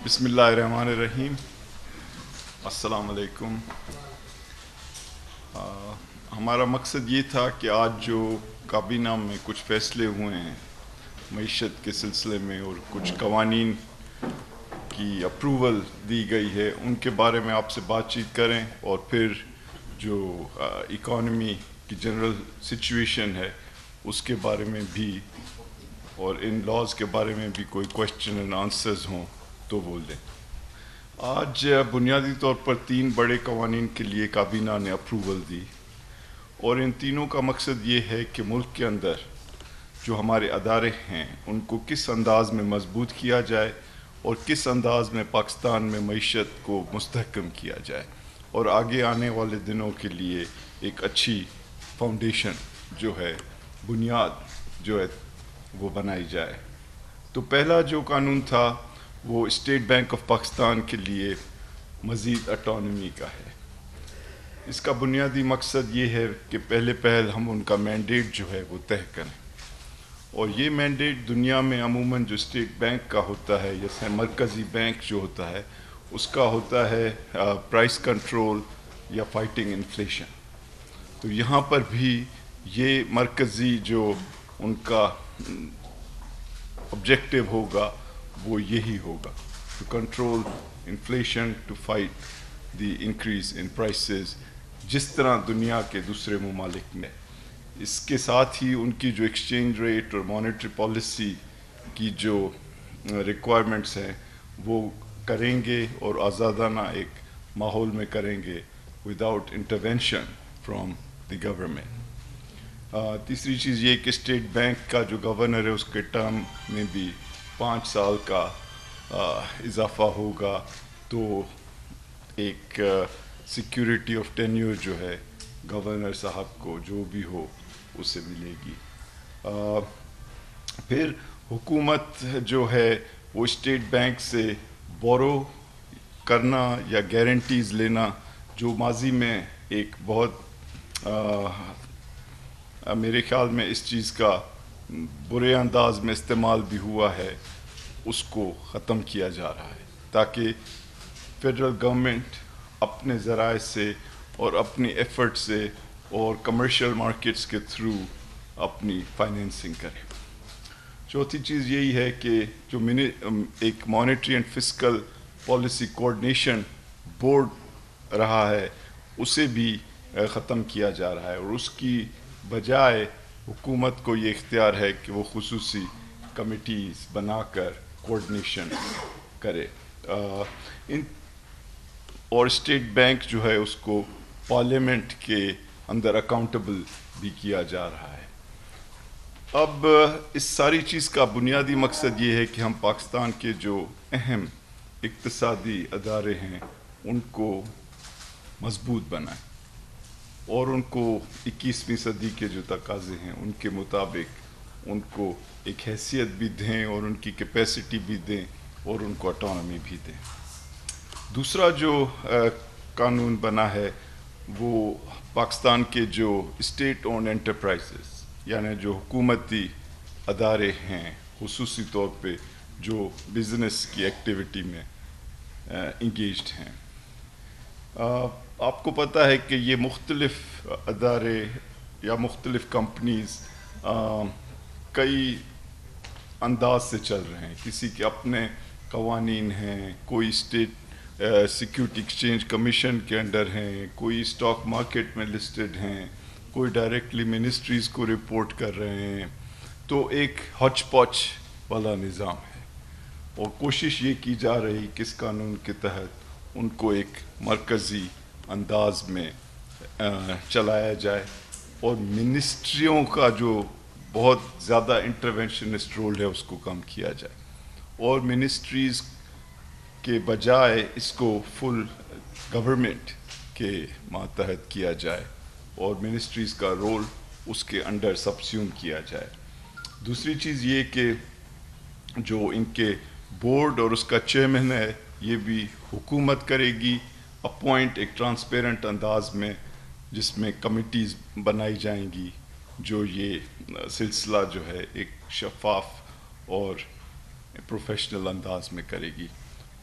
بسم اللہ الرحمن الرحیم. السلام علیکم. ہمارا مقصد یہ تھا کہ آج جو کابینہ میں کچھ فیصلے ہوئے ہیں معیشت کے سلسلے میں اور کچھ قوانین کی اپروول دی گئی ہے ان کے بارے میں آپ سے بات چیت کریں، اور پھر جو اکانومی کی جنرل سچویشن ہے اس کے بارے میں بھی، اور ان لاز کے بارے میں بھی کوئی کویشچن اینڈ آنسرز ہوں تو بول دیں. آج بنیادی طور پر 3 بڑے قوانین کے لیے کابینہ نے اپروول دی، اور ان تینوں کا مقصد یہ ہے کہ ملک کے اندر جو ہمارے ادارے ہیں ان کو کس انداز میں مضبوط کیا جائے اور کس انداز میں پاکستان میں معیشت کو مستحکم کیا جائے، اور آگے آنے والے دنوں کے لیے ایک اچھی فاؤنڈیشن جو ہے، بنیاد جو ہے وہ بنائی جائے. تو پہلا جو قانون تھا وہ اسٹیٹ بینک آف پاکستان کے لیے مزید اٹانومی کا ہے. اس کا بنیادی مقصد یہ ہے کہ پہل ہم ان کا مینڈیٹ جو ہے وہ طے کریں، اور یہ مینڈیٹ دنیا میں عموماً جو اسٹیٹ بینک کا ہوتا ہے، جیسے مرکزی بینک جو ہوتا ہے اس کا ہوتا ہے پرائس کنٹرول یا فائٹنگ انفلیشن. تو یہاں پر بھی یہ مرکزی جو ان کا آبجیکٹو ہوگا وہ یہی ہوگا، to control inflation, to fight the increase in prices, جس طرح دنیا کے دوسرے ممالک میں. اس کے ساتھ ہی ان کی جو ایکسچینج ریٹ اور مانیٹری پالیسی کی جو ریکوائرمنٹس ہیں وہ کریں گے، اور آزادانہ ایک ماحول میں کریں گے without intervention from the government. تیسری چیز یہ کہ اسٹیٹ بینک کا جو گورنر ہے اس کے ٹرم میں بھی 5 سال کا اضافہ ہوگا، تو ایک سیکیورٹی آف ٹینیور جو ہے گورنر صاحب کو جو بھی ہو اسے ملے گی. پھر حکومت جو ہے وہ اسٹیٹ بینک سے بورو کرنا یا گارنٹیز لینا، جو ماضی میں ایک بہت میرے خیال میں اس چیز کا برے انداز میں استعمال بھی ہوا ہے، اس کو ختم کیا جا رہا ہے تاکہ فیڈرل گورنمنٹ اپنے ذرائع سے اور اپنی ایفرٹ سے اور کمرشل مارکیٹس کے تھرو اپنی فائنینسنگ کرے. چوتھی چیز یہی ہے کہ جو ایک monetary and fiscal policy coordination board رہا ہے اسے بھی ختم کیا جا رہا ہے، اور اس کی بجائے حکومت کو یہ اختیار ہے کہ وہ خصوصی کمیٹیز بنا کر کوآرڈینیشن کرے. اور اسٹیٹ بینک جو ہے اس کو پارلیمنٹ کے اندر اکاؤنٹیبل بھی کیا جا رہا ہے. اب اس ساری چیز کا بنیادی مقصد یہ ہے کہ ہم پاکستان کے جو اہم اقتصادی ادارے ہیں ان کو مضبوط بنائیں، اور ان کو 21ویں صدی کے جو تقاضے ہیں ان کے مطابق ان کو ایک حیثیت بھی دیں، اور ان کی کیپیسٹی بھی دیں، اور ان کو اٹانومی بھی دیں. دوسرا جو قانون بنا ہے وہ پاکستان کے جو اسٹیٹ اونڈ انٹرپرائزز، یعنی جو حکومتی ادارے ہیں خصوصی طور پہ جو بزنس کی ایکٹیویٹی میں انگیجڈ ہیں. آپ کو پتہ ہے کہ یہ مختلف ادارے یا مختلف کمپنیز کئی انداز سے چل رہے ہیں. کسی کے اپنے قوانین ہیں، کوئی اسٹیٹ سیکیورٹی ایکسچینج کمیشن کے انڈر ہیں، کوئی اسٹاک مارکیٹ میں لسٹڈ ہیں، کوئی ڈائریکٹلی منسٹریز کو رپورٹ کر رہے ہیں. تو ایک ہچ پچ والا نظام ہے، اور کوشش یہ کی جا رہی کہ اس قانون کے تحت ان کو ایک مرکزی انداز میں چلایا جائے، اور منسٹریوں کا جو بہت زیادہ انٹرونشنسٹ رول ہے اس کو کم کیا جائے، اور منسٹریز کے بجائے اس کو فل گورنمنٹ کے ماتحت کیا جائے، اور منسٹریز کا رول اس کے انڈر سبسیوم کیا جائے. دوسری چیز یہ کہ جو ان کے بورڈ اور اس کا چیئرمین ہے یہ بھی حکومت کرے گی اپوائنٹ ایک ٹرانسپیرنٹ انداز میں، جس میں کمیٹیز بنائی جائیں گی جو یہ سلسلہ جو ہے ایک شفاف اور پروفیشنل انداز میں کرے گی.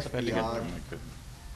FPR,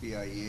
PIA,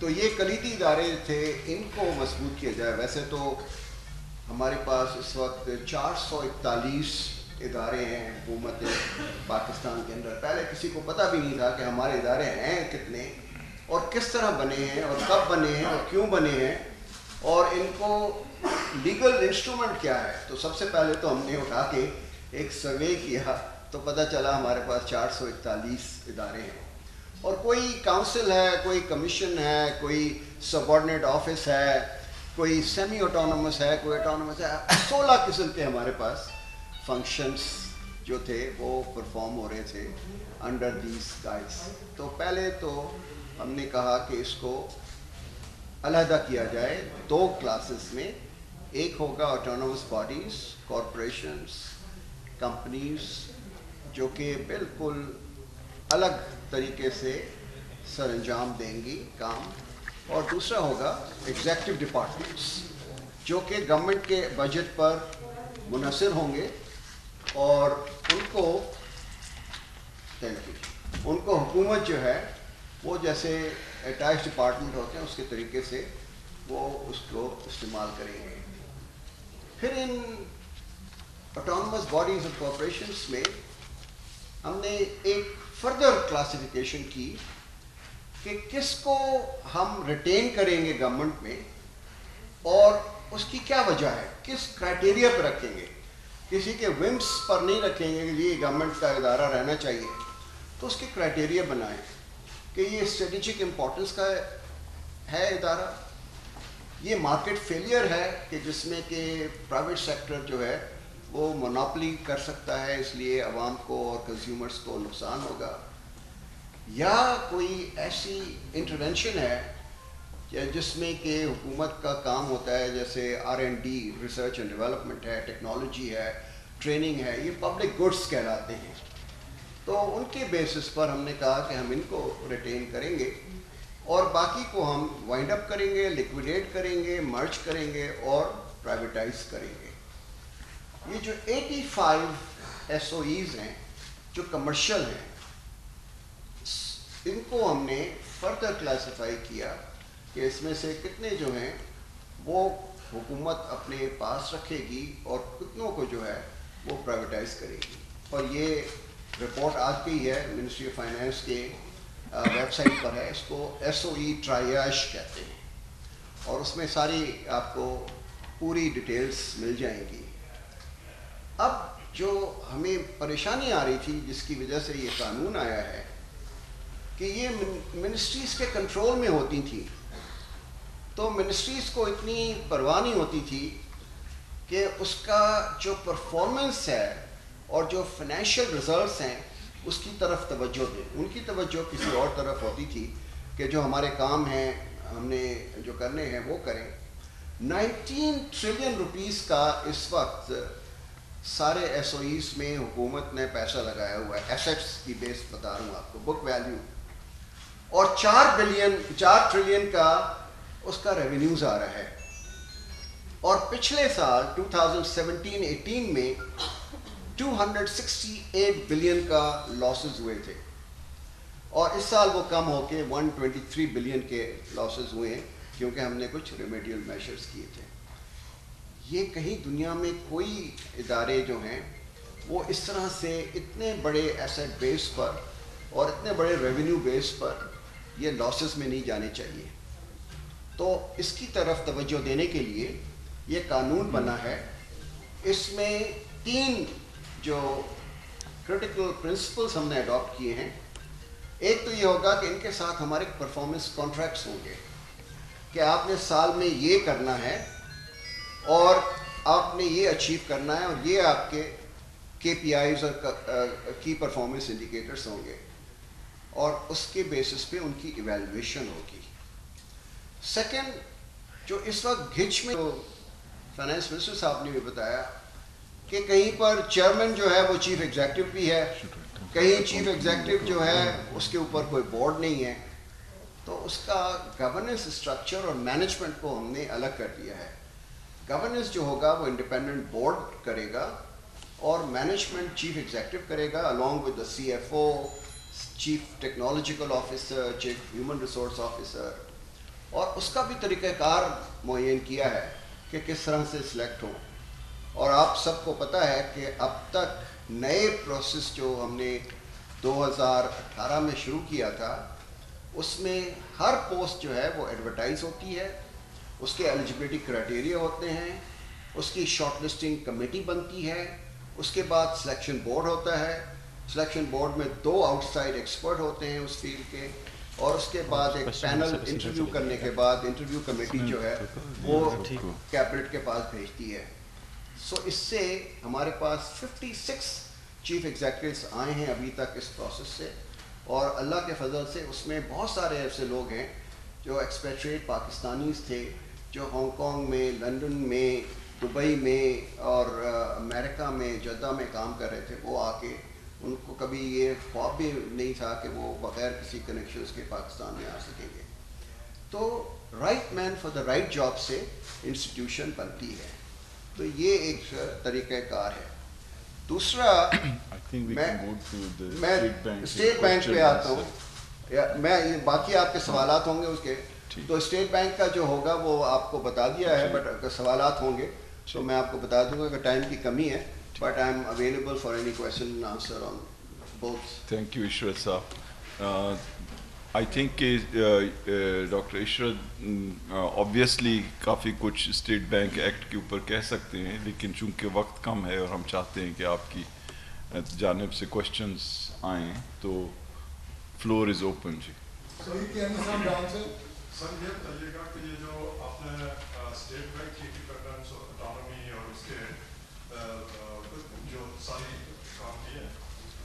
تو یہ کلیدی ادارے تھے، ان کو مضبوط کیا جائے. ویسے تو ہمارے پاس اس وقت 441 ادارے ہیں حکومت پاکستان کے اندر. پہلے کسی کو پتہ بھی نہیں تھا کہ ہمارے ادارے ہیں کتنے اور کس طرح بنے ہیں اور کب بنے ہیں اور کیوں بنے ہیں اور ان کو لیگل انسٹرومنٹ کیا ہے. تو سب سے پہلے تو ہم نے اٹھا کے ایک سروے کیا تو پتہ چلا ہمارے پاس 441 ادارے ہیں اور کوئی کاؤنسل ہے، کوئی کمیشن ہے، کوئی سبارڈنیٹ آفس ہے، کوئی سیمی آٹونومس ہے، کوئی آٹونومس ہے. 16 قسم کے ہمارے پاس فنکشنز جو تھے وہ پرفارم ہو رہے تھے انڈر دیز گائیڈس. تو پہلے تو ہم نے کہا کہ اس کو علیحدہ کیا جائے 2 کلاسز میں. ایک ہوگا آٹونومس باڈیز، کارپوریشنز، کمپنیز جو کہ بالکل الگ طریقے سے سر انجام دیں گی کام، اور دوسرا ہوگا ایگزیکٹو ڈپارٹمنٹس جو کہ گورنمنٹ کے بجٹ پر منحصر ہوں گے اور ان کو حکومت جو ہے وہ جیسے اٹیچ ڈپارٹمنٹ ہوتے ہیں اس کے طریقے سے وہ اس کو استعمال کریں گے. پھر ان آٹونومس باڈیز اور کارپوریشنس میں ہم نے ایک فردر کلاسیفیکیشن کی کہ کس کو ہم ریٹین کریں گے گورنمنٹ میں اور اس کی کیا وجہ ہے، کس کرائٹیریا پہ رکھیں گے. کسی کے ومس پر نہیں رکھیں گے کہ یہ گورنمنٹ کا ادارہ رہنا چاہیے. تو اس کے کرائٹیریا بنائیں کہ یہ اسٹریٹجک امپورٹنس کا ہے ادارہ، یہ مارکیٹ فیلئر ہے کہ جس میں کہ پرائیویٹ سیکٹر جو ہے وہ مونوپلی کر سکتا ہے، اس لیے عوام کو اور کنزیومرز کو نقصان ہوگا، یا کوئی ایسی انٹرونشن ہے جس میں کہ حکومت کا کام ہوتا ہے جیسے R&D ریسرچ اینڈ ڈیولپمنٹ ہے، ٹیکنالوجی ہے، ٹریننگ ہے، یہ پبلک گڈس کہلاتے ہیں. تو ان کے بیسس پر ہم نے کہا کہ ہم ان کو ریٹین کریں گے اور باقی کو ہم وائنڈ اپ کریں گے، لیکویڈیٹ کریں گے، مرج کریں گے اور پرائیویٹائز کریں گے. یہ جو 85 SOEs ہیں جو کمرشل ہیں، ان کو ہم نے فردر کلاسیفائی کیا کہ اس میں سے کتنے جو ہیں وہ حکومت اپنے پاس رکھے گی اور کتنوں کو جو ہے وہ پرائیویٹائز کرے گی. اور یہ رپورٹ آج کی ہے منسٹری آف فائنانس کے ویب سائٹ پر ہے. اس کو SOE ٹرائیاج کہتے ہیں اور اس میں ساری آپ کو پوری ڈیٹیلز مل جائیں گی. اب جو ہمیں پریشانی آ رہی تھی جس کی وجہ سے یہ قانون آیا ہے کہ یہ منسٹریز کے کنٹرول میں ہوتی تھیں، تو منسٹریز کو اتنی پرواہ نہیں ہوتی تھی کہ اس کا جو پرفارمنس ہے اور جو فائنینشیل ریزلٹس ہیں اس کی طرف توجہ دیں. ان کی توجہ کسی اور طرف ہوتی تھی کہ جو ہمارے کام ہیں ہم نے جو کرنے ہیں وہ کریں. 19 ٹریلین روپیز کا اس وقت سارے SOEs میں حکومت نے پیسہ لگایا ہوا ہے. ایسیٹس کی بیس بتا رہا ہوں آپ کو، بک ویلیو، اور 4 ٹریلین کا اس کا ریونیوز آ رہا ہے. اور پچھلے سال 2017-18 میں 268 بلین کا لاسز ہوئے تھے اور اس سال وہ کم ہو کے 123 بلین کے لاسز ہوئے ہیں کیونکہ ہم نے کچھ ریمیڈیل میشرز کیے تھے. یہ کہیں دنیا میں کوئی ادارے جو ہیں وہ اس طرح سے اتنے بڑے ایسٹ بیس پر اور اتنے بڑے ریونیو بیس پر یہ لاسز میں نہیں جانے چاہیے. تو اس کی طرف توجہ دینے کے لیے یہ قانون بنا ہے. اس میں 3 جو کرٹیکل پرنسپلز ہم نے اڈاپٹ کیے ہیں. ایک تو یہ ہوگا کہ ان کے ساتھ ہمارے پرفارمنس کانٹریکٹس ہوں گے کہ آپ نے سال میں یہ کرنا ہے اور آپ نے یہ اچیو کرنا ہے اور یہ آپ کے KPIs اور کی پرفارمنس انڈیکیٹرز ہوں گے اور اس کے بیسس پہ ان کی ایویلویشن ہوگی. سیکنڈ، جو اس وقت گھچ میں فائنانس منسٹر صاحب نے بھی بتایا کہ کہیں پر چیئرمین جو ہے وہ چیف ایگزیکٹو بھی ہے، کہیں چیف ایگزیکٹو جو ہے اس کے اوپر کوئی بورڈ نہیں ہے. تو اس کا گورننس اسٹرکچر اور مینجمنٹ کو ہم نے الگ کر دیا ہے. گورننس جو ہوگا وہ انڈیپینڈنٹ بورڈ کرے گا اور مینجمنٹ چیف ایگزیکٹو کرے گا along with the CFO, chief technological officer, chief human resource officer اور اس کا بھی طریقہ کار معین کیا ہے کہ کس طرح سے سلیکٹ ہوں. اور آپ سب کو پتہ ہے کہ اب تک نئے پروسیس جو ہم نے 2018 میں شروع کیا تھا اس میں ہر پوسٹ جو ہے وہ ایڈورٹائز ہوتی ہے, اس کے ایلیجبلٹی کرائٹیریا ہوتے ہیں, اس کی شارٹ لسٹنگ کمیٹی بنتی ہے, اس کے بعد سلیکشن بورڈ ہوتا ہے, سلیکشن بورڈ میں 2 آؤٹ سائڈ ایکسپرٹ ہوتے ہیں اس فیلڈ کے, اور اس کے بعد ایک پینل انٹرویو کرنے کے بعد انٹرویو کمیٹی جو ہے وہ کیبنٹ کے پاس بھیجتی ہے. سو اس سے ہمارے پاس 56 چیف ایگزیکٹوز آئے ہیں ابھی تک اس پروسیس سے, اور اللہ کے فضل سے اس میں بہت سارے ایسے لوگ ہیں جو ایکسپیٹریٹ پاکستانیز تھے جو ہانگ کانگ میں, لندن میں, دبئی میں اور امریکہ میں, جدہ میں کام کر رہے تھے. وہ آ کے ان کو کبھی یہ خواب بھی نہیں تھا کہ وہ بغیر کسی کنیکشنز کے پاکستان میں آ سکیں گے. تو right man for the right job سے انسٹیٹیوشن بنتی ہے. تو یہ ایک طریقہ کار ہے. دوسرا میں اسٹیٹ بینک پہ آتا ہوں, میں باقی آپ کے سوالات ہوں گے اس کے, تو اسٹیٹ بینک کا جو ہوگا وہ آپ کو بتا دیا ہے, بٹ اگر سوالات ہوں گے تو میں آپ کو بتا دوں گا کہ ٹائم کی کمی ہے, but I am available for any question and answer on booth. Thank you Ishrat صاحب. آئی تھنک کہ ڈاکٹر عشرت آبویسلی کافی کچھ اسٹیٹ بینک ایکٹ کے اوپر کہہ سکتے ہیں, لیکن چونکہ وقت کم ہے اور ہم چاہتے ہیں کہ آپ کی جانب سے کوشچنس آئیں, تو فلور از اوپن. جی سر یہ بتائیے گا کہ یہ جو آپ نے اسٹیٹ بینک کی انڈیپینڈنس اور اٹانومی اور اس کے جو ساری کام کیے ہیں,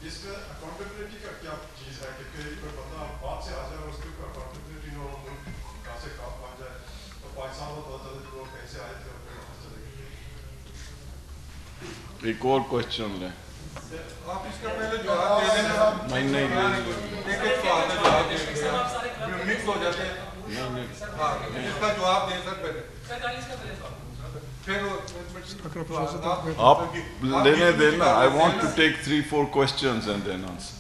اس میں اکاؤنٹیبلٹی کا کیا چیز ہے کہ کوئی بندہ بات سے آ جائے اور اس کے اوپر اکاؤنٹیبلٹی نہ ہو, کہاں سے کام بن جائے, تو پاکستان میں بہت زیادہ لوگ کہیں سے آئے تھے اور کہیں چلے گئے. ایک اور کوشچن لیں. آپ اس کا پہلے جواب دے دینا. ایک ایک سوال کا جواب دے دینا, مکس ہو جاتے ہیں. اس کا جواب دیں سر پہلے, پھر آپ لینے دینا. I want to take 3-4 questions and then answer.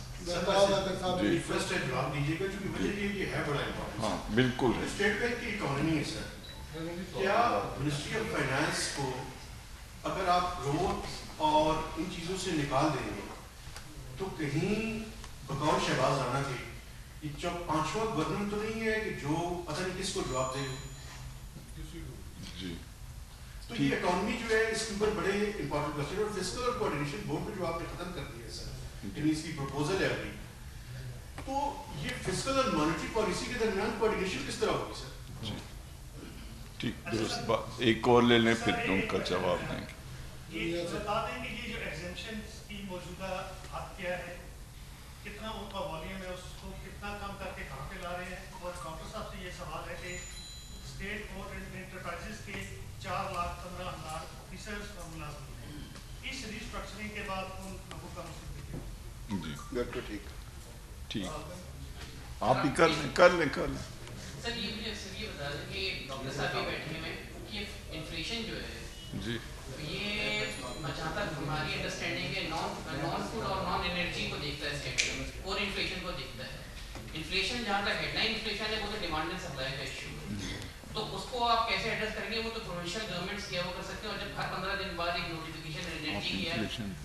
جی فرسٹ جواب دیجیے گا, چونکہ مجھے یہ ہے بڑا امپورٹنٹ. ہاں بالکل. اسٹیٹ بینک کی اکانومی ہے سر, کیا منسٹری آف فائنانس کو اگر آپ روڈ اور ان چیزوں سے نکال دیں گے تو کہیں بقول شہباز رانا کے یہ 5واں گورنمنٹ تو نہیں ہے کہ جو پتہ نہیں کس کو جواب دے. جی تو یہ اکانومی جو ہے اس کے اوپر بڑے امپورٹنٹ کوشچن, اور فسکل اور کوآرڈینیشن بورڈ میں جو آپ نے ختم کر دیا ہے سر, یعنی اس کی پروپوزل ہے ابھی, تو یہ فسکل اور مانیٹری پالیسی کے درمیان کوآرڈینیشن کس طرح ہوگی سر؟ جی ٹھیک درست بات. ایک اور لے لیں پھر ان کا جواب دیں گے. یہ بتا دیں کہ یہ جو ایگزمپشن کی موجودہ حد کیا ہے, کتنا ان کا والیوم ہے, اس کو کتنا کم کر کے کہاں پہ لا رہے ہیں. اور ڈاکٹر صاحب سے یہ سوال ہے کہ اسٹیٹ بورڈ انٹرپرائزز کے 4,15,000 آفیسرز کا ملازم ہیں, اس ریسٹرکچرنگ کے بعد ان لوگوں کا مستقبل. جی بالکل ٹھیک ٹھیک, آپ بھی کر لیں. سر یہ مجھے یہ بتا دیں کہ ڈاکٹر صاحب یہ بیٹھے ہوئے کہ انفلیشن جو ہے جی یہ جہاں تک ہماری انڈرسٹینڈنگ ہے نان فوڈ اور نان انرجی کو دیکھتا ہے سیکٹر, اور انفلیشن کو دیکھتا ہے. انفلیشن جہاں تک ہیڈ لائن انفلیشن ہے وہ تو ڈیمانڈ اینڈ سپلائی کا ایشو ہے, تو اس کو آپ کیسے ایڈریس کریں گے, وہ تو پروونشل گورنمنٹس کیا وہ کر سکتے ہیں. اور جب ہر 15 دن بعد ایک نوٹیفیکیشن انرجی کی ہے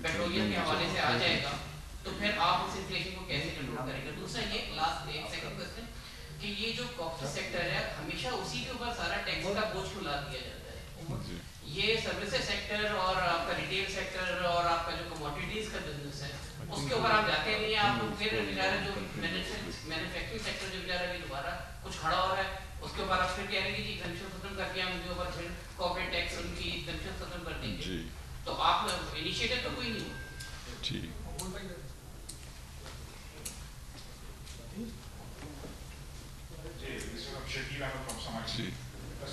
پیٹرولیم کے حوالے سے آ جائے گا, تو پھر آپ اس انفلیشن کو کیسے کنٹرول کریں گے. دوسرا یہ لاسٹ ایک سیکنڈ کوسچن کہ یہ جو کاپر سیکٹر ہے ہمیشہ اسی کے اوپر سارا ٹیکس کا بوجھ کو لا دیا جاتا ہے. یہ سروسز سیکٹر اور آپ کا ریٹیل سیکٹر اور آپ کا جو کموڈیٹیز کا بزنس ہے اس کے اوپر آپ جاتے نہیں ہیں. آپ لوگ پھر بیچارہ جو مینوفیکچرنگ سیکٹر جو بیچارہ بھی دوبارہ کچھ کھڑا ہو رہا ہے اس کے اوپر آپ پھر کہہ رہے ہیں کہ ایگزمپشن ختم کر کے ہم ان کے اوپر پھر کارپوریٹ ٹیکس ان کی ایگزمپشن ختم کر دیں گے. تو آپ انیشیٹو تو کوئی نہیں ہو. ٹھیک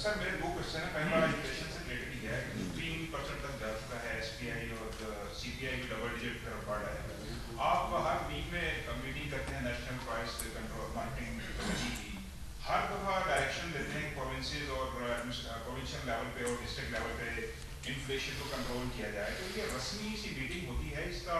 سر میرے 2 کوشچن ہیں. پہلا انفلیشن سے ریلیٹڈ ہی ہے, 3% تک جا چکا ہے ایس پی آئی اور سی پی آئی بھی ڈبل ڈیجٹ کی طرف بڑھ رہا ہے. آپ ہر ویک میں میٹنگ کرتے ہیں national price control monitoring committee کی, ہر دفعہ ڈائریکشن دیتے ہیں پروونسز اور پروونشل لیول پہ اور ڈسٹرکٹ لیول پہ انفلیشن کو کنٹرول کیا جائے. تو یہ رسمی سی میٹنگ ہوتی ہے, اس کا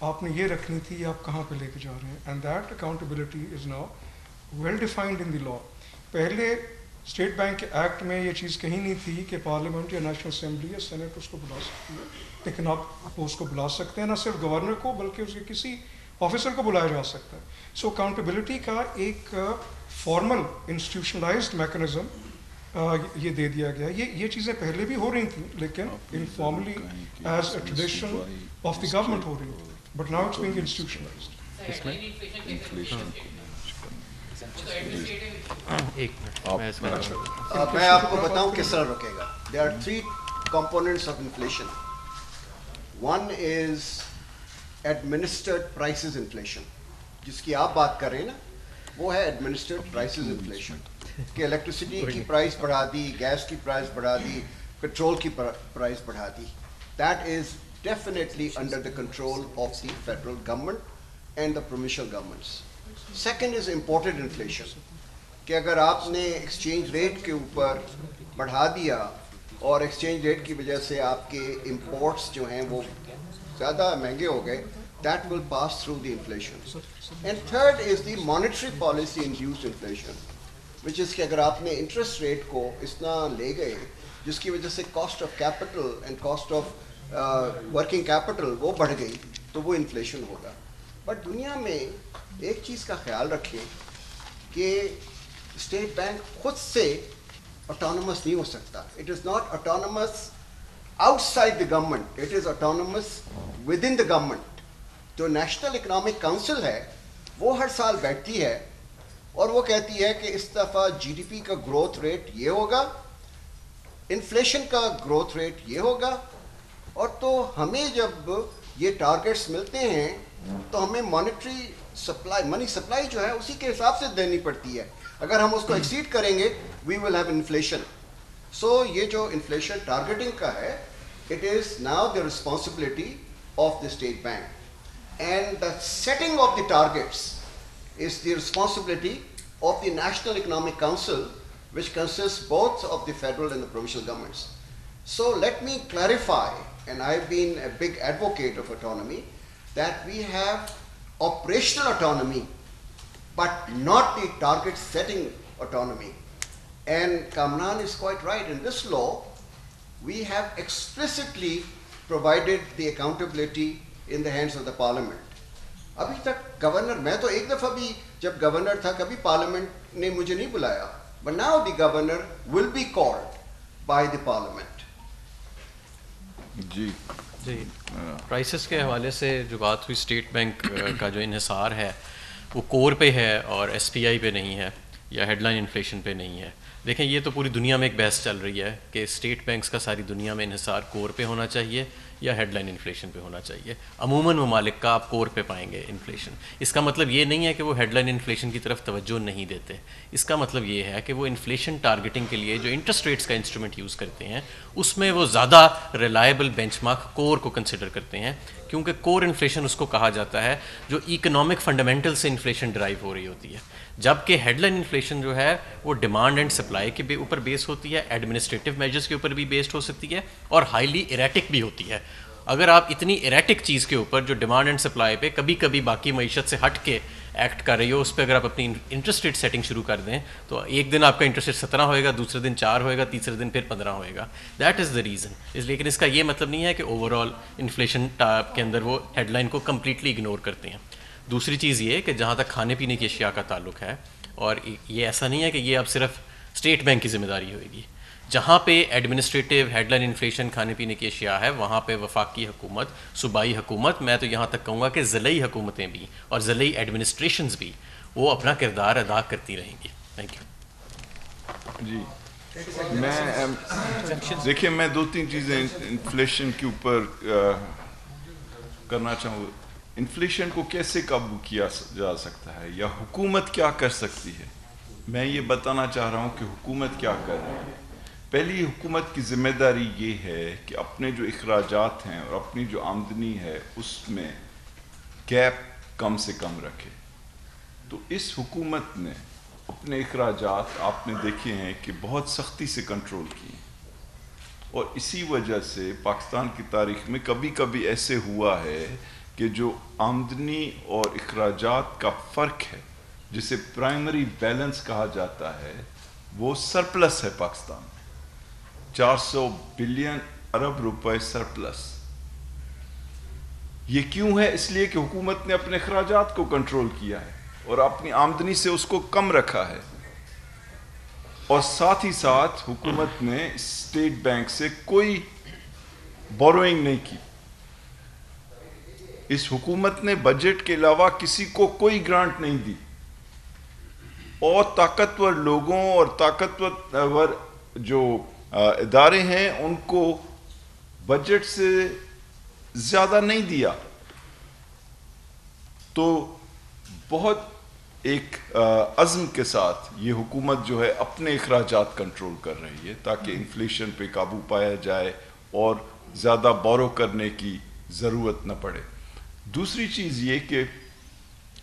آپ نے یہ رکھنی تھی، آپ کہاں پہ لے کے جا رہے ہیں. And that accountability is now well defined in the law. پہلے اسٹیٹ بینک کے ایکٹ میں یہ چیز کہیں نہیں تھی کہ پارلیمنٹ یا نیشنل اسمبلی یا سینٹ اس کو بلا سکتی ہے، لیکن آپ اس کو بلا سکتے ہیں، نہ صرف گورنر کو بلکہ اس کے کسی آفیسر کو بلایا جا سکتا ہے. سو اکاؤنٹیبلٹی کا ایک فارمل انسٹیٹیوشنلائزڈ میکنزم یہ دے دیا گیا. یہ چیزیں پہلے بھی ہو رہی تھیں لیکن informally as a tradition of the government ہو رہی تھی، but now it's being institutionalized. میں آپ کو بتاؤں کس طرح رکے گا. There are 3 components of inflation. One is administered prices inflation, جس کی آپ بات کر رہے ہیں نا، وہ ہے administered prices inflation. کہ الیکٹریسٹی کی پرائز بڑھا دی، گیس کی پرائز بڑھا دی، پیٹرول کی پرائز بڑھا دی. That is definitely under the control of the federal government and the provincial governments. Second is imported inflation, کہ اگر آپ نے ایکسچینج ریٹ کے اوپر بڑھا دیا اور ایکسچینج ریٹ کی وجہ سے آپ کے امپورٹس جو ہیں وہ زیادہ مہنگے ہو گئے, that will pass through the inflation. And third is the monetary policy induced inflation, which is کہ اگر آپ نے انٹرسٹ ریٹ کو اتنا لے گئے جس کی وجہ سے cost of capital and cost of working capital وہ بڑھ گئی تو وہ انفلیشن ہوگا. بٹ دنیا میں ایک چیز کا خیال رکھیں کہ اسٹیٹ بینک خود سے autonomous نہیں ہو سکتا. It is not autonomous outside the government, it is autonomous within the government. جو نیشنل اکنامک کاؤنسل ہے وہ ہر سال بیٹھتی ہے اور وہ کہتی ہے کہ اس دفعہ جی ڈی پی کا گروتھ ریٹ یہ ہوگا, انفلیشن کا گروتھ ریٹ یہ ہوگا, اور تو ہمیں جب یہ ٹارگیٹس ملتے ہیں تو ہمیں مانیٹری سپلائی, منی سپلائی جو ہے اسی کے حساب سے دینی پڑتی ہے. اگر ہم اس کو ایکسیڈ کریں گے وی ول ہیو انفلیشن. سو یہ جو انفلیشن ٹارگیٹنگ کا ہے, it is now the responsibility of the State Bank, and the setting of the targets is the responsibility of the National Economic Council, which consists both of the federal and the provincial governments. So let me clarify, and I've been a big advocate of autonomy, that we have operational autonomy, but not the target setting autonomy. And Kamran is quite right. In this law, we have explicitly provided the accountability in the hands of the parliament. ابھی تک governor, میں تو ایک دفعہ بھی جب governor تھا کبھی پارلیمنٹ نے مجھے نہیں بلایا, but now the governor will be called by the parliament. جی پرائسز کے حوالے سے جو بات ہوئی, اسٹیٹ بینک کا جو انحصار ہے وہ کور پہ ہے اور ایس پی آئی پہ نہیں ہے یا ہیڈ لائن انفلیشن پہ نہیں ہے. دیکھیں یہ تو پوری دنیا میں ایک بحث چل رہی ہے کہ اسٹیٹ بینکس کا ساری دنیا میں انحصار کور پہ ہونا چاہیے یا ہیڈ لائن انفلیشن پہ ہونا چاہیے. عموماً ممالک کا آپ کور پہ پائیں گے انفلیشن. اس کا مطلب یہ نہیں ہے کہ وہ ہیڈ لائن انفلیشن کی طرف توجہ نہیں دیتے. اس کا مطلب یہ ہے کہ وہ انفلیشن ٹارگیٹنگ کے لیے جو انٹرسٹ ریٹس کا انسٹرومنٹ یوز کرتے ہیں اس میں وہ زیادہ ریلائبل بینچ مارک کور کو کنسیڈر کرتے ہیں, کیونکہ کور انفلیشن اس کو کہا جاتا ہے جو اکنامک فنڈامنٹل سے انفلیشن ڈرائیو ہو رہی ہوتی ہے, جبکہ ہیڈ لائن انفلیشن جو ہے وہ ڈیمانڈ اینڈ سپلائی کے اوپر بیس ہوتی ہے, ایڈمنسٹریٹو میجرز کے اوپر بھی بیسڈ ہو سکتی ہے اور ہائیلی ایریٹک بھی ہوتی ہے. اگر آپ اتنی ایریٹک چیز کے اوپر جو ڈیمانڈ اینڈ سپلائی پہ کبھی کبھی باقی معیشت سے ہٹ کے ایکٹ کر رہی ہو, اس پہ اگر آپ اپنی انٹرسٹ ریٹ سیٹنگ شروع کر دیں تو ایک دن آپ کا انٹرسٹ ریٹ 17 ہوئے گا, دوسرے دن 4 ہوئے گا, تیسرے دن پھر 15 ہوئے گا. That is the reason. لیکن اس کا یہ مطلب نہیں ہے کہ اوور آل انفلیشن کے اندر وہ ہیڈ لائن کو کمپلیٹلی اگنور کرتے ہیں. دوسری چیز یہ کہ جہاں تک کھانے پینے کی اشیاء کا تعلق ہے, اور یہ ایسا نہیں ہے کہ یہ اب صرف اسٹیٹ بینک کی ذمہ داری ہوئے گی. جہاں پہ ایڈمنسٹریٹو ہیڈ لائن انفلیشن کھانے پینے کی اشیاء ہے وہاں پہ وفاقی حکومت, صوبائی حکومت, میں تو یہاں تک کہوں گا کہ ضلعی حکومتیں بھی اور ضلعی ایڈمنسٹریشنز بھی وہ اپنا کردار ادا کرتی رہیں گی. Thank you. جی میں دیکھیے میں 2-3 چیزیں انفلیشن کے اوپر کرنا چاہوں گا. انفلیشن کو کیسے قابو کیا جا سکتا ہے یا حکومت کیا کر سکتی ہے. میں یہ بتانا چاہ رہا ہوں کہ حکومت کیا کر رہی ہے. پہلی, حکومت کی ذمہ داری یہ ہے کہ اپنے جو اخراجات ہیں اور اپنی جو آمدنی ہے اس میں گیپ کم سے کم رکھے. تو اس حکومت نے اپنے اخراجات آپ نے دیکھے ہیں کہ بہت سختی سے کنٹرول کیے, اور اسی وجہ سے پاکستان کی تاریخ میں کبھی کبھی ایسے ہوا ہے کہ جو آمدنی اور اخراجات کا فرق ہے جسے پرائمری بیلنس کہا جاتا ہے وہ سرپلس ہے پاکستان میں 400 بلین ارب روپے سرپلس. یہ کیوں ہے؟ اس لیے کہ حکومت نے اپنے اخراجات کو کنٹرول کیا ہے اور اپنی آمدنی سے اس کو کم رکھا ہے, اور ساتھ ہی ساتھ حکومت نے اسٹیٹ بینک سے کوئی بوروئنگ نہیں کی. اس حکومت نے بجٹ کے علاوہ کسی کو کوئی گرانٹ نہیں دی, اور طاقتور لوگوں اور طاقتور جو ادارے ہیں ان کو بجٹ سے زیادہ نہیں دیا. تو بہت ایک عزم کے ساتھ یہ حکومت جو ہے اپنے اخراجات کنٹرول کر رہی ہے تاکہ انفلیشن پہ قابو پایا جائے اور زیادہ بورو کرنے کی ضرورت نہ پڑے. دوسری چیز یہ کہ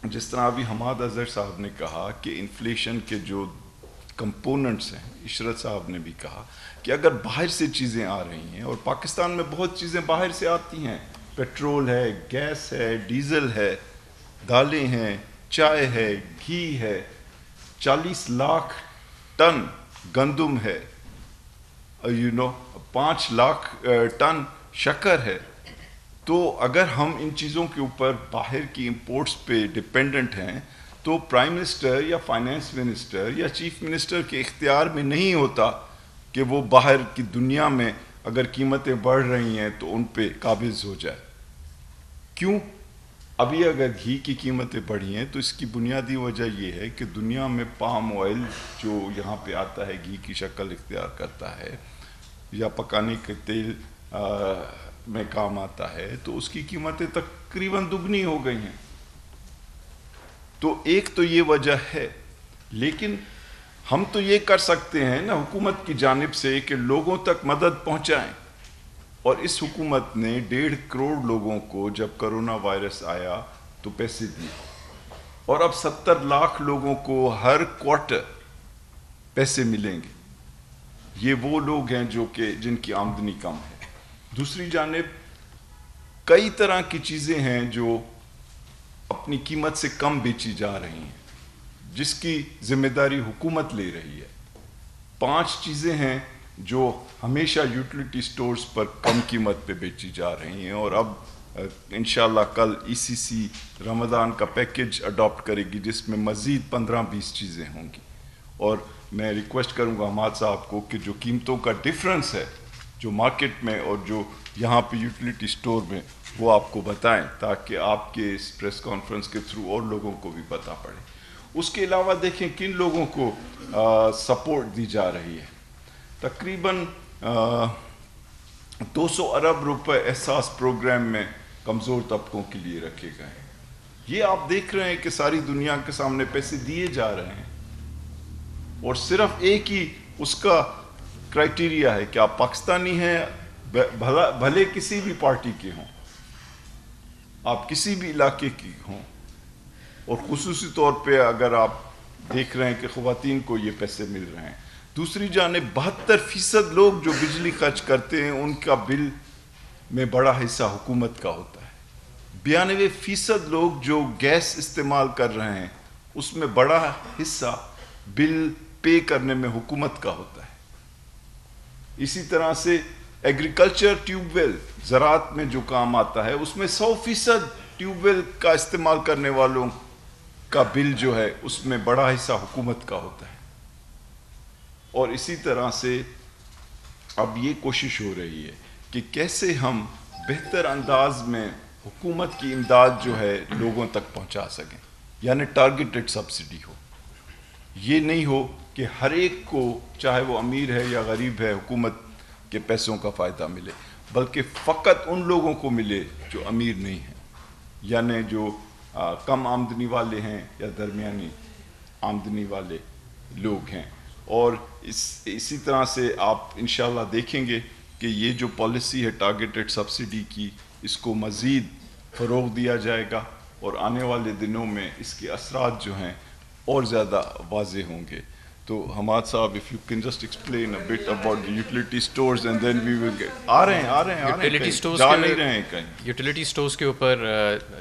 جس طرح ابھی حماد اظہر صاحب نے کہا کہ انفلیشن کے جو کمپوننٹس ہیں, عشرت صاحب نے بھی کہا کہ اگر باہر سے چیزیں آ رہی ہیں, اور پاکستان میں بہت چیزیں باہر سے آتی ہیں, پیٹرول ہے, گیس ہے, ڈیزل ہے, دالیں ہیں, چائے ہے, گھی ہے, 40 لاکھ ٹن گندم ہے, 5 لاکھ ٹن شکر ہے. تو اگر ہم ان چیزوں کے اوپر باہر کی امپورٹس پہ ڈپینڈنٹ ہیں تو پرائم منسٹر یا فائنانس منسٹر یا چیف منسٹر کے اختیار میں نہیں ہوتا کہ وہ باہر کی دنیا میں اگر قیمتیں بڑھ رہی ہیں تو ان پہ قابض ہو جائے. کیوں؟ ابھی اگر گھی کی قیمتیں بڑھی ہیں تو اس کی بنیادی وجہ یہ ہے کہ دنیا میں پام آئل جو یہاں پہ آتا ہے, گھی کی شکل اختیار کرتا ہے یا پکانے کے تیل میں کام آتا ہے, تو اس کی قیمتیں تقریباً دگنی ہو گئی ہیں. تو ایک تو یہ وجہ ہے, لیکن ہم تو یہ کر سکتے ہیں نا حکومت کی جانب سے کہ لوگوں تک مدد پہنچائیں. اور اس حکومت نے 1.5 کروڑ لوگوں کو جب کرونا وائرس آیا تو پیسے دیے, اور اب 70 لاکھ لوگوں کو ہر کوارٹر پیسے ملیں گے. یہ وہ لوگ ہیں جو کہ جن کی آمدنی کم ہے. دوسری جانب کئی طرح کی چیزیں ہیں جو اپنی قیمت سے کم بیچی جا رہی ہیں جس کی ذمہ داری حکومت لے رہی ہے. 5 چیزیں ہیں جو ہمیشہ یوٹیلیٹی سٹورز پر کم قیمت پہ بیچی جا رہی ہیں, اور اب انشاءاللہ کل ECC رمضان کا پیکج اڈاپٹ کرے گی جس میں مزید 15-20 چیزیں ہوں گی. اور میں ریکویسٹ کروں گا حماد صاحب کو کہ جو قیمتوں کا ڈفرنس ہے جو مارکیٹ میں اور جو یہاں پہ یوٹیلیٹی سٹور میں, وہ آپ کو بتائیں تاکہ آپ کے اس پریس کانفرنس کے تھرو اور لوگوں کو بھی پتہ پڑے. اس کے علاوہ دیکھیں کن لوگوں کو سپورٹ دی جا رہی ہے. تقریباً 200 ارب روپے احساس پروگرام میں کمزور طبقوں کے لیے رکھے گئے ہیں. یہ آپ دیکھ رہے ہیں کہ ساری دنیا کے سامنے پیسے دیے جا رہے ہیں, اور صرف ایک ہی اس کا کرائٹیریا ہے کہ آپ پاکستانی ہیں, بھلے کسی بھی پارٹی کے ہوں, آپ کسی بھی علاقے کی ہوں, اور خصوصی طور پہ اگر آپ دیکھ رہے ہیں کہ خواتین کو یہ پیسے مل رہے ہیں. دوسری جانب 72% لوگ جو بجلی خرچ کرتے ہیں ان کا بل میں بڑا حصہ حکومت کا ہوتا ہے. 92% لوگ جو گیس استعمال کر رہے ہیں اس میں بڑا حصہ بل پے کرنے میں حکومت کا ہوتا ہے. اسی طرح سے ایگریکلچر ٹیوب ویل, زراعت میں جو کام آتا ہے اس میں 100% ٹیوب ویل کا استعمال کرنے والوں کا بل جو ہے اس میں بڑا حصہ حکومت کا ہوتا ہے. اور اسی طرح سے اب یہ کوشش ہو رہی ہے کہ کیسے ہم بہتر انداز میں حکومت کی امداد جو ہے لوگوں تک پہنچا سکیں, یعنی ٹارگیٹڈ سبسڈی ہو. یہ نہیں ہو کہ ہر ایک کو, چاہے وہ امیر ہے یا غریب ہے, حکومت کے پیسوں کا فائدہ ملے, بلکہ فقط ان لوگوں کو ملے جو امیر نہیں ہیں, یعنی جو کم آمدنی والے ہیں یا درمیانی آمدنی والے لوگ ہیں. اور اسی طرح سے آپ انشاءاللہ دیکھیں گے کہ یہ جو پالیسی ہے ٹارگیٹڈ سبسڈی کی, اس کو مزید فروغ دیا جائے گا, اور آنے والے دنوں میں اس کے اثرات جو ہیں اور زیادہ واضح ہوں گے. تو حماد صاحب if you can just explain a bit about the utility stores and then we will get آ رہے ہیں یوٹیلیٹی سٹورز جا نہیں رہے ہیں کہیں. یوٹیلیٹی سٹورز کے اوپر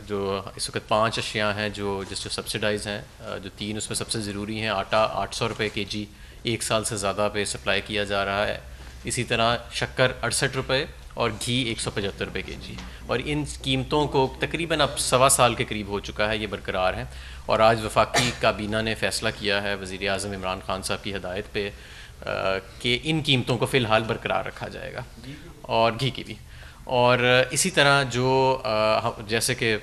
جو اس وقت 5 اشیاء ہیں جو سبسڈائز ہیں, جو 3 اس میں سب سے ضروری ہیں. آٹا 800 روپے کے جی 1 سال سے زیادہ پہ سپلائی کیا جا رہا ہے. اسی طرح شکر 68 روپے اور گھی 175 روپے کے جی, اور ان قیمتوں کو تقریباً اب 1.25 سال کے قریب ہو چکا ہے, یہ برقرار ہیں. اور آج وفاقی کابینہ نے فیصلہ کیا ہے وزیر اعظم عمران خان صاحب کی ہدایت پہ کہ ان قیمتوں کو فی الحال برقرار رکھا جائے گا, اور گھی کی بھی. اور اسی طرح جو جیسے کہ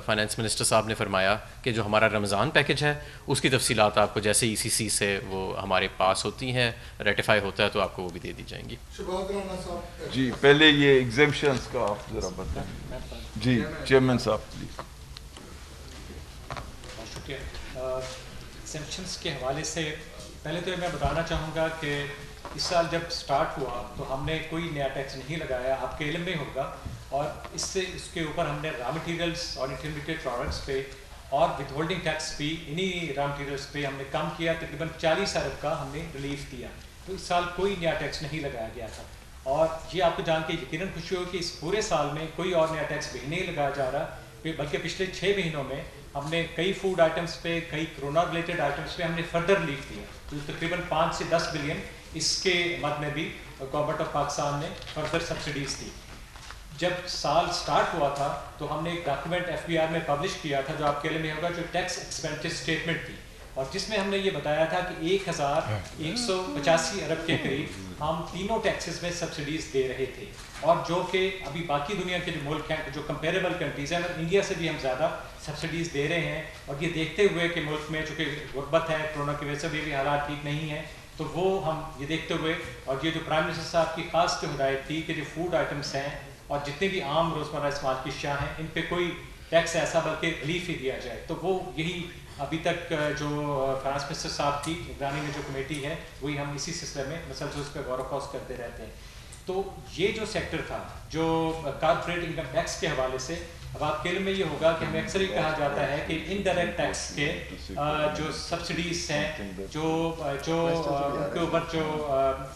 فائنانس منسٹر صاحب نے فرمایا کہ جو ہمارا رمضان پیکج ہے اس کی تفصیلات آپ کو جیسے ECC سے وہ ہمارے پاس ہوتی ہیں, ریٹیفائی ہوتا ہے تو آپ کو وہ بھی دے دی جائیں گی. جی پہلے یہ ایگزیمپشنز کا آپ ذرا بتائیں. جی چیئرمین صاحب پلیز. شکریہ. ایگزیمپشنز کے حوالے سے پہلے تو میں بتانا چاہوں گا کہ اس سال جب سٹارٹ ہوا تو ہم نے کوئی نیا ٹیکس نہیں لگایا, آپ کے علم میں ہوگا. اور اس کے اوپر ہم نے را مٹیریلس اور انٹرمیڈیٹ پروڈکٹس پہ اور ود ہولڈنگ ٹیکس بھی انہی را مٹیریلس پہ ہم نے کم کیا, تقریباً 40 ارب کا ہم نے ریلیف دیا. تو اس سال کوئی نیا ٹیکس نہیں لگایا گیا تھا. اور یہ آپ کو جان کے یقیناً خوشی ہو کہ اس پورے سال میں کوئی اور نیا ٹیکس بھی نہیں لگایا جا رہا, بلکہ پچھلے 6 مہینوں میں ہم نے کئی فوڈ آئٹمس پہ, کئی کرونا ریلیٹڈ آئٹمس پہ ہم نے فردر ریلیف دیا. تو تقریباً 5 سے 10 بلین اس کے مد میں بھی گورنمنٹ آف پاکستان نے فردر سبسڈیز دی. جب سال سٹارٹ ہوا تھا تو ہم نے ایک ڈاکیومنٹ FBR میں پبلش کیا تھا جو آپ کے علم میں ہوگا, جو ٹیکس ایکسپینڈیچر اسٹیٹمنٹ تھی, اور جس میں ہم نے یہ بتایا تھا کہ 1185 ارب کے قریب ہم تینوں ٹیکسز میں سبسڈیز دے رہے تھے, اور جو کہ ابھی باقی دنیا کے جو ملک ہیں, جو کمپیریبل کنٹریز ہیں, انڈیا سے بھی ہم زیادہ سبسڈیز دے رہے ہیں. اور یہ دیکھتے ہوئے کہ ملک میں چونکہ غربت ہے, کورونا کی وجہ سے بھی حالات ٹھیک نہیں ہیں, تو وہ ہم یہ دیکھتے ہوئے, اور یہ جو پرائم منسٹر صاحب کی خاص جو ہدایت تھی کہ جو فوڈ آئٹمس ہیں اور جتنے بھی عام روزمرہ استعمال کی اشیاء ہیں ان پہ کوئی ٹیکس ایسا بلکہ ریلیف ہی دیا جائے. تو وہ یہی ابھی تک جو فائنانس منسٹر صاحب کی نگرانی میں جو کمیٹی ہے وہی ہم اسی سلسلے میں مسلسل اس پہ غور و خوض کرتے رہتے ہیں. تو یہ جو سیکٹر تھا جو کارپوریٹ انکم ٹیکس کے حوالے سے, اب آپ کے علم میں یہ ہوگا کہ ہمیں اکثر ہی کہا جاتا ہے کہ انڈائریکٹ ٹیکس کے جو سبسڈیز ہیں جو ان کے اوپر جو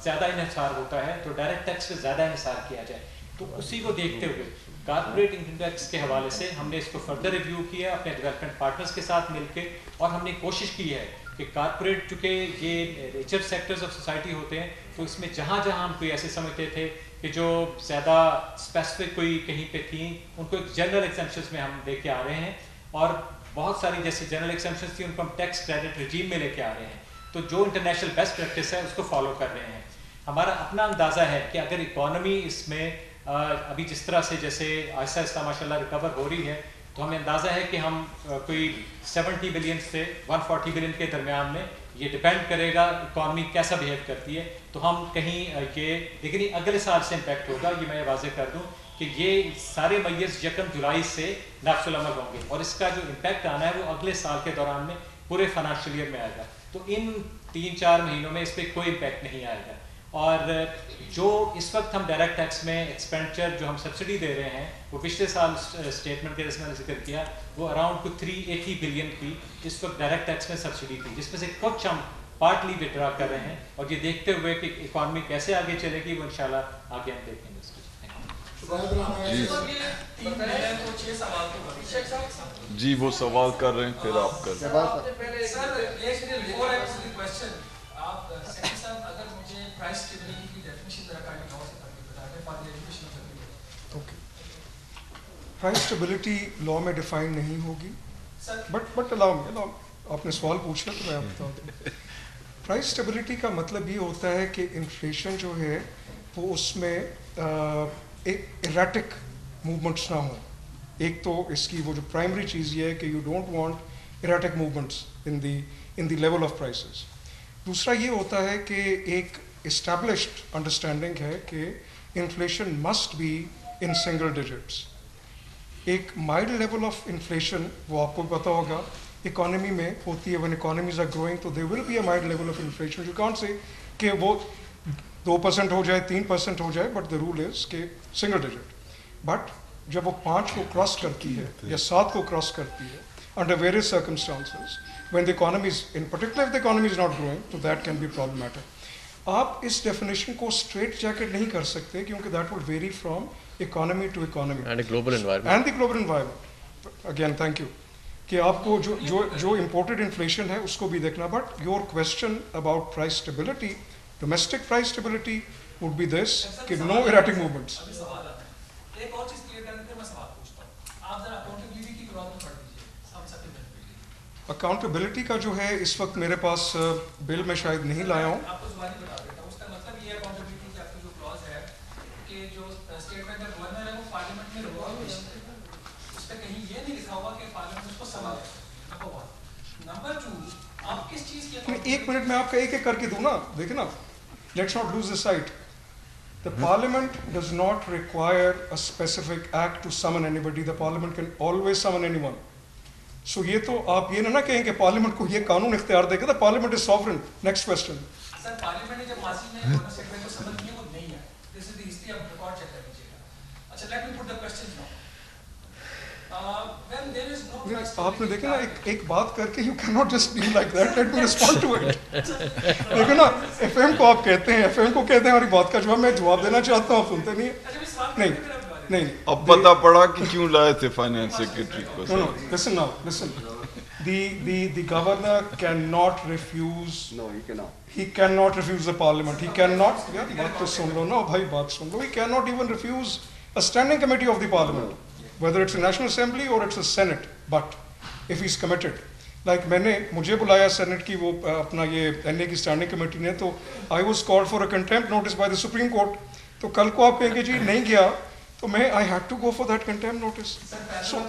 زیادہ انحصار ہوتا ہے تو ڈائریکٹ ٹیکس پہ زیادہ انحصار کیا جائے. تو اسی کو دیکھتے ہوئے کارپوریٹ انکم ٹیکس کے حوالے سے ہم نے اس کو فردر ریویو کیا اپنے ڈیولپمنٹ پارٹنرز کے ساتھ مل کے, اور ہم نے کوشش کی ہے کہ کارپوریٹ چونکہ یہ ریچر سیکٹرز آف سوسائٹی ہوتے ہیں, تو اس میں جہاں جہاں ہم کوئی ایسے سمجھتے تھے کہ جو زیادہ اسپیسیفک کوئی کہیں پہ تھیں, ان کو ایک جنرل ایگزمپشنز میں ہم لے کے آ رہے ہیں, اور بہت ساری جیسی جنرل ایگزمپشنز تھیں ان کو ہم ٹیکس کریڈٹ رجیم میں لے کے آ رہے ہیں. تو جو انٹرنیشنل بیسٹ پریکٹس ہے اس کو فالو کر رہے ہیں. ہمارا اپنا اندازہ ہے کہ اگر اکانومی اس میں ابھی جس طرح سے جیسے آہستہ آہستہ ماشاء اللہ ریکور ہو رہی ہے, تو ہمیں اندازہ ہے کہ ہم کوئی 70 بلین سے 140 بلین کے درمیان میں, یہ ڈپینڈ کرے گا اکانومی کیسا بیہیو کرتی ہے, تو ہم کہیں یہ, لیکن اگلے سال سے امپیکٹ ہوگا, یہ میں واضح کر دوں کہ یہ سارے میز 1 جولائی سے نافذ العمل ہوں گے, اور اس کا جو امپیکٹ آنا ہے وہ اگلے سال کے دوران میں پورے فائنانشیل ایئر میں آئے گا. تو ان 3-4 مہینوں میں اس پہ کوئی امپیکٹ نہیں آئے گا. اور جو اس وقت ہم ڈائریکٹ ٹیکس میں ایکسپینڈیچر جو ہم سبسڈی دے رہے ہیں وہ پچھلے سال اسٹیٹمنٹ کے جس میں نے ذکر کیا وہ اراؤنڈ 380 بلین کی اس وقت ڈائریکٹ ٹیکس میں سبسڈی تھی, جس میں سے کچھ ہم پارٹلی وڈرا کر رہے ہیں, اور یہ دیکھتے ہوئے کہ اکانومی کیسے آگے چلے گی وہ انشاءاللہ آگے ہم دیکھیں گے. جی وہ سوال کر رہے ہیں, پھر آپ کر رہے پرائس اسٹیبلٹی لا میں ڈیفائن نہیں ہوگی, بٹ آپ نے سوال پوچھا تو میں آپ بتا دوں. پرائس اسٹیبلٹی کا مطلب یہ ہوتا ہے کہ انفلیشن جو ہے وہ اس میں ایک ایریٹک موومنٹس نہ ہوں. ایک تو اس کی وہ جو پرائمری چیز یہ ہے کہ you don't want erratic movements in the level of prices. دوسرا یہ ہوتا ہے کہ ایک اسٹیبلشڈ انڈرسٹینڈنگ ہے کہ inflation must be in single digits. ایک مائلڈ لیول آف انفلیشن وہ آپ کو پتہ ہوگا اکانومی میں ہوتی ہے, when economies are growing تو there will be a mild level of inflation. You can't say کہ وہ 2% ہو جائے 3% ہو جائے, بٹ the rule is کہ single digit. بٹ جب وہ 5 کو کراس کرتی ہے یا 7 کو کراس کرتی ہے, under various circumstances, when the economy is, in particular if the economy is not growing, so that can be problematic. آپ اس ڈیفینیشن کو اسٹریٹ جیکٹ نہیں کر سکتے کیونکہ that would vary from economy to economy and global environment and the global environment. Again thank you کہ آپ کو جو امپورٹڈ انفلیشن ہے اس کو بھی دیکھنا. But your question about price stability, domestic price stability would be this کہ no ایرٹک movements. ایک اور چیز کلیئر کرنے کے میں سوال پوچھتا ہوں, آپ ذرا اکاؤنٹیبلٹی کی بات میں پڑھ دیجیے ہم سب. اکاؤنٹیبلٹی کا جو ہے اس وقت میرے پاس بل میں شاید نہیں لایا ہوں. آپ کو زبانی بتا دیتا ہوں. اس کا مطلب یہ اکاؤنٹیبلٹی کی آپ کا جو کلاز ہے کہ جو اسٹیٹ بینک کا گورنر ہے وہ پارلیمنٹ میں رہا ہوا ہے, اس پہ کہیں یہ نہیں لکھا ہوا کہ پارلیمنٹ اس کو سوال ہے. نمبر 1. نمبر 2, آپ کس چیز کی ایک منٹ میں آپ کا ایک ایک کر کے دوں نا. دیکھیں نا, let's not lose this sight. The Parliament does not require a specific act to summon anybody. The Parliament can always summon anyone. So یہ تو آپ یہ نہ کہیں کہ پارلیمنٹ کو یہ قانون اختیار دے گا. The Parliament is sovereign. Next question. Sir parliament نے جب ماضی میں گورنر سیکرٹری کو سمن کیا وہ نہیں ہے. This is the history, آپ ریکارڈ چیک کر لیجیے گا. اچھا, let me put the question now. When there is no آپ نے دیکھا نا ایک بات کر کے you cannot just be like that. Let me respond to it. دیکھو نا, ایف ایم کو آپ کہتے ہیں, ایف ایم کو کہتے ہیں ہماری بات کا جواب. میں جواب دینا چاہتا ہوں, آپ سنتے نہیں ہیں. نہیں اب پتہ پڑا کہ کیوں لائے تھے فائنانس سیکرٹری کو. No, listen now, listen. The governor cannot refuse. No, he cannot. He cannot refuse the parliament. He cannot. یار بات تو سن لو نا بھائی, بات سن لو. He cannot even refuse a standing committee of the parliament, whether it's a national assembly or it's a senate. But if he's committed, like مجھے بلایا Saint کی وہ اپنا یہ این اے کی اسٹینڈنگ کمیٹی نے, تو I was called for a contempt notice by the Supreme Court. تو کل کو آپ کہیں گے جی نہیں گیا, تو میں I had to go for that contempt notice. So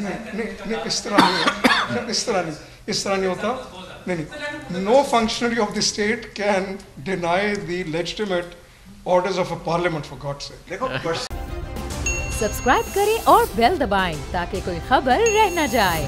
نہیں اس طرح نہیں, اس طرح نہیں ہوتا. نہیں, no functionary of the state can deny the legitimate orders of a parliament, for God's sake. Subscribe کریں اور بیل دبائیں تاکہ کوئی خبر رہ نہ جائے.